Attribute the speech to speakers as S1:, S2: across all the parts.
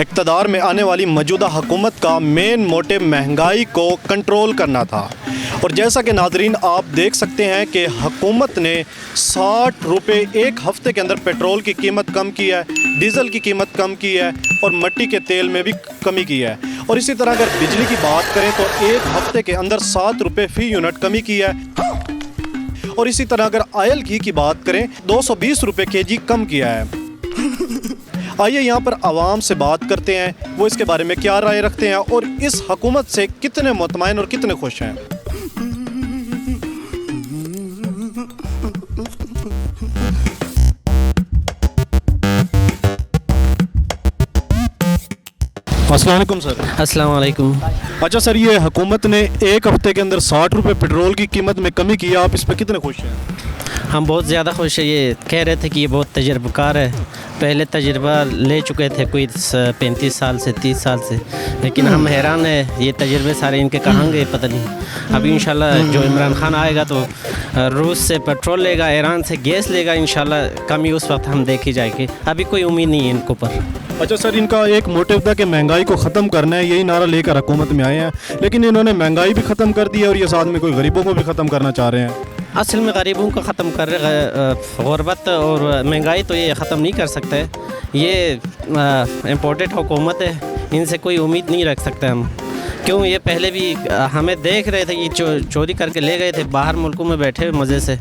S1: इक़्तिदार में आने वाली मौजूदा हुकूमत का मेन मोटिव महंगाई को कंट्रोल करना था। और जैसा कि नाज़रीन आप देख सकते हैं कि हुकूमत ने 60 रुपये एक हफ़्ते के अंदर पेट्रोल की कीमत कम की है, डीज़ल की कीमत कम की है और मिट्टी के तेल में भी कमी की है। और इसी तरह अगर बिजली की बात करें तो एक हफ़्ते के अंदर 7 रुपये फ़ी यूनिट कमी की है। और इसी तरह अगर ऑयल घी की बात करें 220 रुपये केजी कम किया है। आइए यहाँ पर आवाम से बात करते हैं, वो इसके बारे में क्या राय रखते हैं और इस हुकूमत से कितने मुतमईन और कितने खुश हैं। अस्सलाम वालेकुम सर।
S2: अस्सलाम वालेकुम।
S1: अच्छा सर, ये हुकूमत ने एक हफ्ते के अंदर 60 रुपये पेट्रोल की कीमत में कमी की है, आप इस पर कितने खुश हैं?
S2: हम बहुत ज़्यादा खुश हैं। ये कह रहे थे कि ये बहुत तजर्बाकार है, पहले तजर्बा ले चुके थे कोई 35 साल से 30 साल से, लेकिन हम हैरान है ये तजर्बे सारे इनके कहाँ गए पता नहीं। अभी इंशाल्लाह जो इमरान खान आएगा तो रूस से पेट्रोल लेगा, ईरान से गैस लेगा, इंशाल्लाह कमी उस वक्त हम देखी जाएगी। अभी कोई उम्मीद नहीं है इनको पर।
S1: अच्छा सर, इनका एक मोटिव था कि महंगाई को ख़त्म करना है, यही नारा लेकर हुकूमत में आए हैं, लेकिन इन्होंने महंगाई भी ख़त्म कर दी है और ये साथ में कोई गरीबों को भी ख़त्म करना चाह रहे हैं।
S2: असल में गरीबों को ख़त्म कर रहे, गुरबत और महंगाई तो ये ख़त्म नहीं कर सकते। ये इम्पोर्टेड हुकूमत है, इनसे कोई उम्मीद नहीं रख सकते हम। क्यों, ये पहले भी हमें देख रहे थे कि चोरी करके ले गए थे, बाहर मुल्कों में बैठे हुए मज़े से,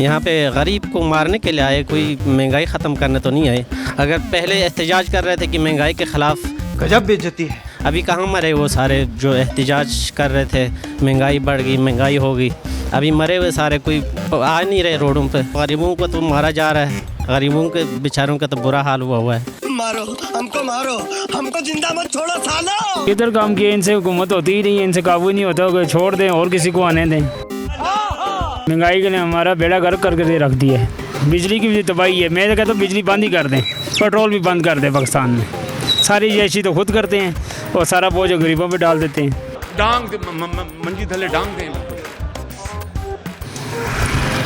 S2: यहाँ पे गरीब को मारने के लिए आए, कोई महंगाई ख़त्म करने तो नहीं आए। अगर पहले एहतजाज कर रहे थे कि महंगाई के ख़िलाफ़, गजब बेइज्जती है, अभी कहाँ मरे वो सारे जो एहतजाज कर रहे थे महंगाई बढ़ गई, महंगाई हो गई, अभी मरे हुए सारे कोई आ नहीं रहे रोडों पे। गरीबों को तो मारा जा रहा है, गरीबों के बेचारों का तो बुरा हाल हुआ है।
S3: मारो हमको जिंदा मत छोड़ो सालो।
S4: इधर काम किए, इनसे हुकूमत होती ही नहीं है, इनसे काबू नहीं होता, कि छोड़ दें और किसी को आने दें। महंगाई के लिए हमारा बेड़ा गर्क करके रख दिया है। बिजली की भी तबाही है, मैं तो कहता हूँ बिजली बंद ही कर दें, पेट्रोल भी बंद कर दें। पाकिस्तान में सारी जैसी तो खुद करते हैं और सारा बोझ गरीबों पे डाल देते हैं।
S5: डांग मंजी थले डांग दें,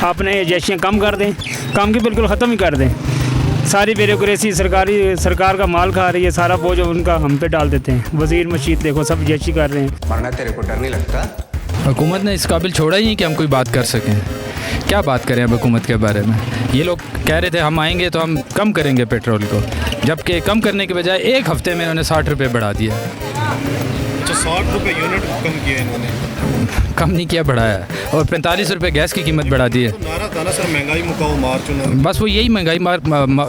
S4: अपने जैशियाँ कम कर दें, काम की बिल्कुल ख़त्म ही कर दें। सारी ब्यूरोक्रेसी सरकार का माल खा रही है, सारा बोझ उनका हम पे डाल देते हैं। वज़ीर मशीद देखो सब जैशी कर रहे हैं।
S3: वरना तेरे को डर नहीं लगता?
S6: हुकूमत ने इस काबिल छोड़ा ही नहीं कि हम कोई बात कर सकें। क्या बात करें अब हुकूमत के बारे में? ये लोग कह रहे थे हम आएंगे तो हम कम करेंगे पेट्रोल को, जबकि कम करने के बजाय एक हफ्ते में इन्होंने 60 रुपये बढ़ा दिया।
S1: अच्छा, 60 रुपये यूनिट कम किए इन्होंने?
S6: कम नहीं किया, बढ़ाया। और 45 रुपये गैस की कीमत बढ़ा दी है।
S1: तो नारा था ना सर, महंगाई मुकाओ मार्च उन्होंने।
S6: बस वो यही महंगाई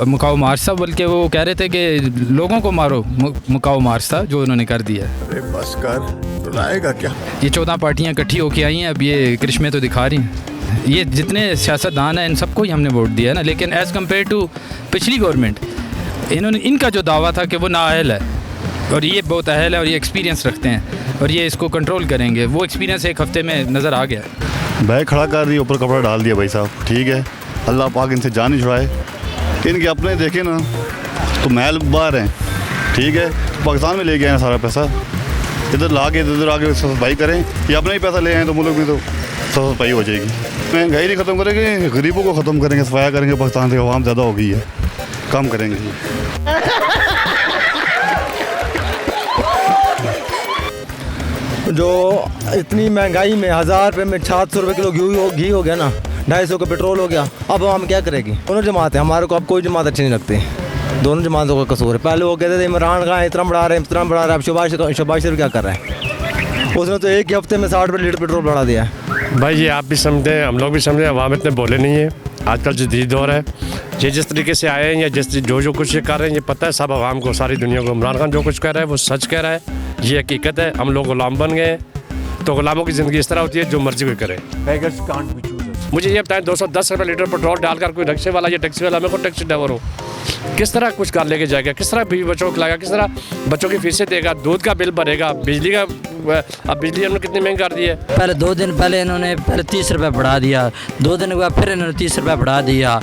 S6: मुकाओ मार्च था, बल्कि वो कह रहे थे कि लोगों को मारो मुकाओ मार्च था, जो उन्होंने कर दिया।
S7: अरे बस कर, बुलाएगा क्या?
S6: ये 14 पार्टियाँ इकट्ठी होकर आई हैं, अब ये करिश्मे तो दिखा रही हैं। ये जितने सियासतदान हैं इन सबको ही हमने वोट दिया है ना, लेकिन एज़ कम्पेयर टू पिछली गवर्नमेंट, इनका जो दावा था कि वो नाअहल है और ये बहुत अहल है और ये एक्सपीरियंस रखते हैं और ये इसको कंट्रोल करेंगे, वो एक्सपीरियंस एक हफ्ते में नज़र आ गया।
S7: बैग खड़ा कर दिया, ऊपर कपड़ा डाल दिया। भाई साहब ठीक है, अल्लाह पाक इनसे जान ही छुड़ाए। इनके अपने देखें ना तो महल बाहर हैं, ठीक है, पाकिस्तान में ले गए हैं सारा पैसा, इधर ला के इधर आके सफाई करें, ये अपना ही पैसा ले आए तो मुल्क में तो सफाई हो जाएगी। महंगाई नहीं ख़त्म करेंगे, गरीबों को ख़त्म करेंगे, सफाया करेंगे। पाकिस्तान से अवाम ज़्यादा हो गई है, कम करेंगे।
S8: जो इतनी महंगाई में 1000 रुपये में 700 रुपये किलो घी हो गया ना, 250 का पेट्रोल हो गया, अब हम क्या करेंगे? दोनों जमात है हमारे को, अब कोई जमात अच्छी नहीं लगती, दोनों जमातों का कसूर है। पहले वो कहते थे इमरान खान इतना बढ़ा रहे हैं, इतना बढ़ा रहे हैं, अब शहबाज शरीफ क्या कर रहे हैं? उसने तो एक ही हफ्ते में 60 रुपये लीटर पेट्रोल बढ़ा दिया है।
S5: भाई ये आप भी समझें, हम लोग भी समझें, अवाम इतने बोले नहीं है। आजकल जदीद दौर है, ये जिस तरीके से आए हैं या जो कुछ ये कर रहे हैं, ये पता है सब अवाम को, सारी दुनिया को। इमरान खान जो कुछ कह रहा है वो सच कह रहा है, ये हकीकत है। हम लोग गुलाम बन गए, तो गुलामों की ज़िंदगी इस तरह होती है जो मर्जी कोई करे। मुझे ये बताएं, 210 रुपये लीटर पेट्रोल डालकर कोई रिक्शे वाला या टैक्सी वाला, मेरे को टैक्सी ड्राइवर हो, किस तरह कुछ कर लेके जाएगा, किस तरह बीवी बच्चों को खिलाएगा, किस तरह बच्चों की फीसें देगा, दूध का बिल भरेगा, बिजली का, अब बिजली हमने कितनी महंगी कर दी है।
S2: पहले 2 दिन पहले इन्होंने 30 रुपये बढ़ा दिया, 2 दिन के बाद फिर इन्होंने 30 रुपये बढ़ा दिया।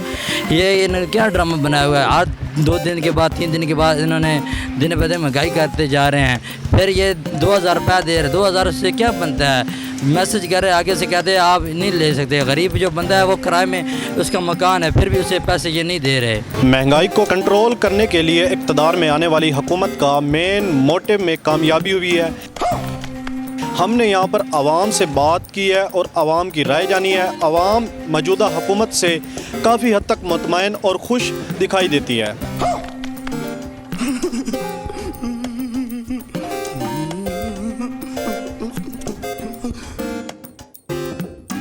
S2: ये इन्होंने क्या ड्रामा बनाया हुआ है? आज 2 दिन के बाद 3 दिन के बाद इन्होंने दिन ब दिन महंगाई करते जा रहे हैं। फिर ये 2000 रुपया दे रहे, 2000 से क्या बनता है?
S9: मैसेज कर रहे हैं, आगे से कहते हैं आप नहीं ले सकते। गरीब जो बंदा है वो किराए में उसका मकान है, फिर भी उसे पैसे ये नहीं दे रहे।
S1: महंगाई को कंट्रोल करने के लिए इक़्तिदार में आने वाली हुकूमत का मेन मोटिव में कामयाबी हुई है। हमने यहाँ पर आवाम से बात की है और आवाम की राय जानी है। आवाम मौजूदा हुकूमत से काफ़ी हद तक मुतमईन और खुश दिखाई देती है।